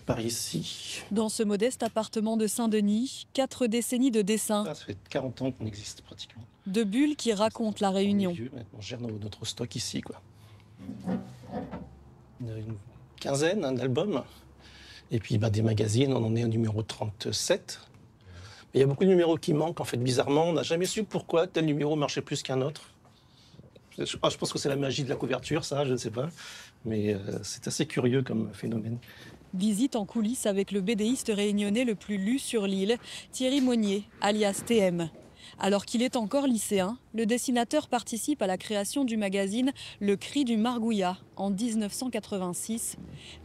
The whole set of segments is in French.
par ici. Dans ce modeste appartement de Saint-Denis, 4 décennies de dessin, Ça fait 40 ans qu'on existe pratiquement. de bulles qui racontent la Réunion. On gère notre stock ici, quoi. Une quinzaine d'albums. Et puis des magazines, on en est au numéro 37. Mais il y a beaucoup de numéros qui manquent, en fait, bizarrement. On n'a jamais su pourquoi tel numéro marchait plus qu'un autre. Je pense que c'est la magie de la couverture, ça, je ne sais pas. Mais c'est assez curieux comme phénomène. Visite en coulisses avec le BDiste réunionnais le plus lu sur l'île, Thierry Monnier, alias TM. Alors qu'il est encore lycéen, le dessinateur participe à la création du magazine Le Cri du Margouillat en 1986,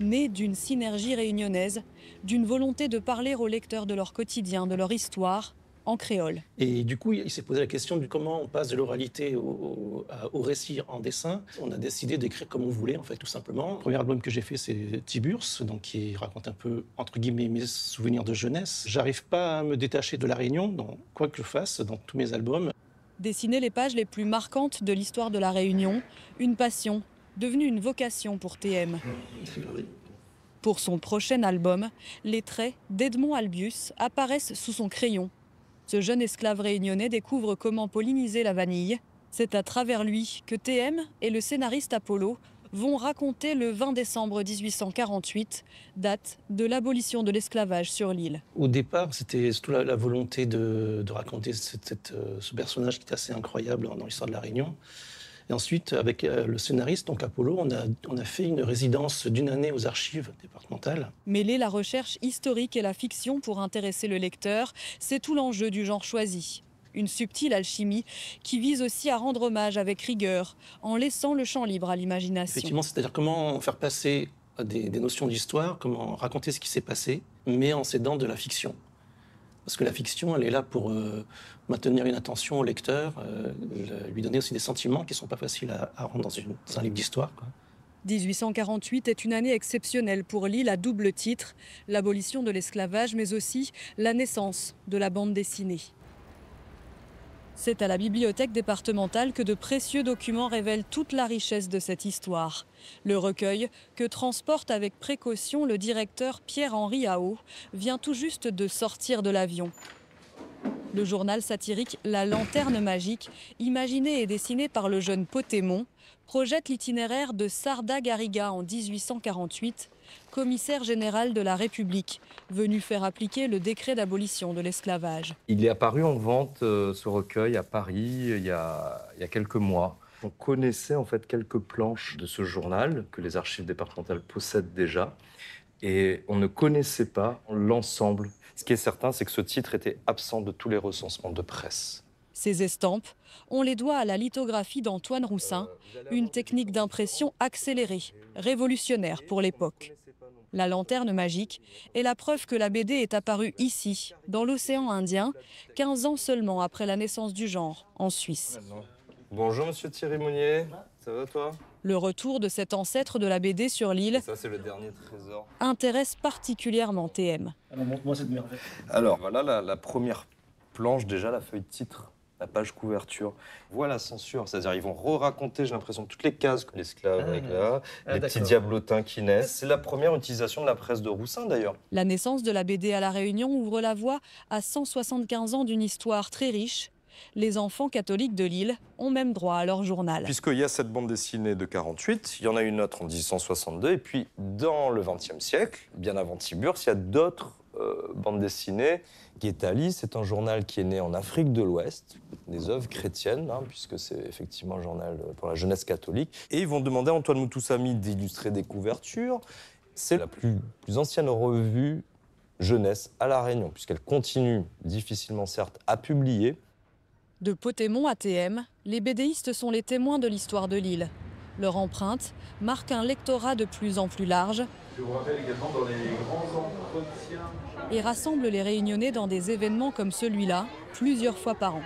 né d'une synergie réunionnaise, d'une volonté de parler aux lecteurs de leur quotidien, de leur histoire, en créole. Et du coup, il s'est posé la question de comment on passe de l'oralité au récit en dessin. On a décidé d'écrire comme on voulait, en fait, tout simplement. Le premier album que j'ai fait, c'est Tiburce, donc qui raconte un peu, entre guillemets, mes souvenirs de jeunesse. J'arrive pas à me détacher de La Réunion, dans quoi que je fasse, dans tous mes albums. Dessiner les pages les plus marquantes de l'histoire de La Réunion, une passion, devenue une vocation pour TM. Pour son prochain album, les traits d'Edmond Albius apparaissent sous son crayon. Ce jeune esclave réunionnais découvre comment polliniser la vanille. C'est à travers lui que TM et le scénariste Apollo vont raconter le 20 décembre 1848, date de l'abolition de l'esclavage sur l'île. Au départ, c'était surtout la volonté de raconter ce personnage qui est assez incroyable dans l'histoire de La Réunion. Et ensuite, avec le scénariste, donc Apollo, on a fait une résidence d'une année aux archives départementales. Mêler la recherche historique et la fiction pour intéresser le lecteur, c'est tout l'enjeu du genre choisi. Une subtile alchimie qui vise aussi à rendre hommage avec rigueur, en laissant le champ libre à l'imagination. Effectivement, c'est-à-dire comment faire passer des notions d'histoire, comment raconter ce qui s'est passé, mais en s'aidant de la fiction. Parce que la fiction, elle est là pour maintenir une attention au lecteur, lui donner aussi des sentiments qui ne sont pas faciles à rendre dans un livre d'histoire, quoi. 1848 est une année exceptionnelle pour l'île à double titre, l'abolition de l'esclavage, mais aussi la naissance de la bande dessinée. C'est à la bibliothèque départementale que de précieux documents révèlent toute la richesse de cette histoire. Le recueil, que transporte avec précaution le directeur Pierre-Henri Ao, vient tout juste de sortir de l'avion. Le journal satirique La Lanterne Magique, imaginé et dessiné par le jeune Potémon, projette l'itinéraire de Sarda Garriga en 1848, commissaire général de la République, venu faire appliquer le décret d'abolition de l'esclavage. Il est apparu en vente, ce recueil, à Paris, il y a quelques mois. On connaissait en fait quelques planches de ce journal que les archives départementales possèdent déjà, et on ne connaissait pas l'ensemble. Ce qui est certain, c'est que ce titre était absent de tous les recensements de presse. Ces estampes, on les doit à la lithographie d'Antoine Roussin, une technique d'impression accélérée, révolutionnaire pour l'époque. La Lanterne Magique est la preuve que la BD est apparue ici, dans l'océan Indien, 15 ans seulement après la naissance du genre, en Suisse. Bonjour monsieur Thierry Monnier, ça va toi? Le retour de cet ancêtre de la BD sur l'île Ça c'est le dernier trésor. intéresse particulièrement TM. Alors montre-moi cette merveille. Alors voilà la première planche, déjà la feuille titre, la page couverture. Voilà la censure, c'est-à-dire ils vont re-raconter, j'ai l'impression, toutes les cases que l'esclave avec là, les petits diablotins qui naissent. C'est la première utilisation de la presse de Roussin d'ailleurs. La naissance de la BD à La Réunion ouvre la voie à 175 ans d'une histoire très riche. Les enfants catholiques de l'île ont même droit à leur journal. Puisqu'il y a cette bande dessinée de 48, il y en a une autre en 1862, et puis dans le XXe siècle, bien avant Tiburce, il y a d'autres bandes dessinées. Guétali, c'est un journal qui est né en Afrique de l'Ouest, des œuvres chrétiennes, puisque c'est effectivement un journal pour la jeunesse catholique. Et ils vont demander à Antoine Moutoussamy d'illustrer des couvertures. C'est la plus ancienne revue jeunesse à La Réunion, puisqu'elle continue, difficilement certes, à publier. De Potémon à TM, les BDistes sont les témoins de l'histoire de l'île. Leur empreinte marque un lectorat de plus en plus large. Je vous rappelle également dans les grands entretiens. Et rassemble les Réunionnais dans des événements comme celui-là, plusieurs fois par an.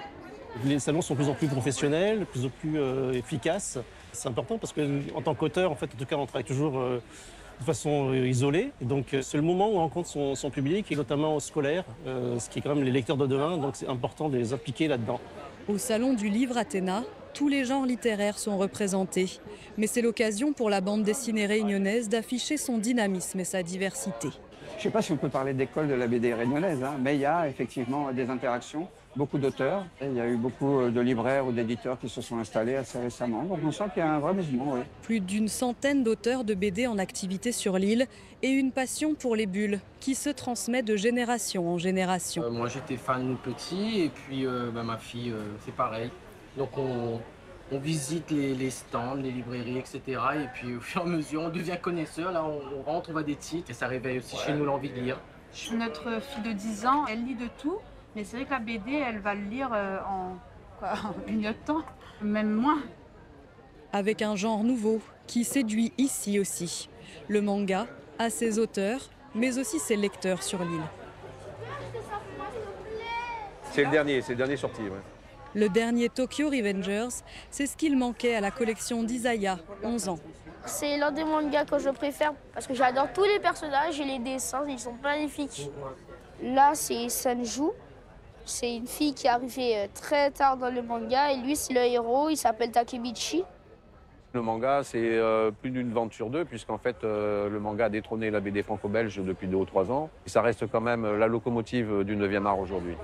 Les salons sont de plus en plus professionnels, de plus en plus efficaces. C'est important parce qu'en tant qu'auteur, en tout cas, on travaille toujours de façon isolée. Et donc, c'est le moment où on rencontre son public, et notamment aux scolaires, ce qui est quand même les lecteurs de demain. Donc, c'est important de les impliquer là-dedans. Au salon du livre Athéna, tous les genres littéraires sont représentés. Mais c'est l'occasion pour la bande dessinée réunionnaise d'afficher son dynamisme et sa diversité. Je ne sais pas si on peut parler d'école de la BD réunionnaise, mais il y a effectivement des interactions, beaucoup d'auteurs. Il y a eu beaucoup de libraires ou d'éditeurs qui se sont installés assez récemment. Donc on sent qu'il y a un vrai mouvement, oui. Plus d'une centaine d'auteurs de BD en activité sur l'île et une passion pour les bulles qui se transmet de génération en génération. Moi j'étais fan petit et puis ma fille c'est pareil. Donc on visite les stands, les librairies, etc. Et puis au fur et à mesure, on devient connaisseur. Là, on rentre, on voit des titres et ça réveille aussi chez nous l'envie de lire. Notre fille de 10 ans, elle lit de tout. Mais c'est vrai que la BD, elle va le lire en une heure de temps, même moins. Avec un genre nouveau qui séduit ici aussi. Le manga a ses auteurs, mais aussi ses lecteurs sur l'île. C'est le dernier sorti. Ouais. Le dernier Tokyo Revengers, c'est ce qu'il manquait à la collection d'Isaya, 11 ans. C'est l'un des mangas que je préfère parce que j'adore tous les personnages et les dessins, ils sont magnifiques. Là, c'est Sanju. C'est une fille qui est arrivée très tard dans le manga et lui, c'est le héros, il s'appelle Takemichi. Le manga, c'est plus d'une vente sur deux, puisqu'en fait, le manga a détrôné la BD franco-belge depuis 2 ou 3 ans. Et ça reste quand même la locomotive du 9e art aujourd'hui.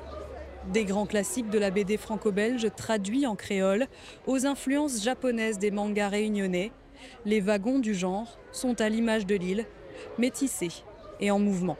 Des grands classiques de la BD franco-belge traduits en créole aux influences japonaises des mangas réunionnais. Les wagons du genre sont à l'image de l'île, métissés et en mouvement.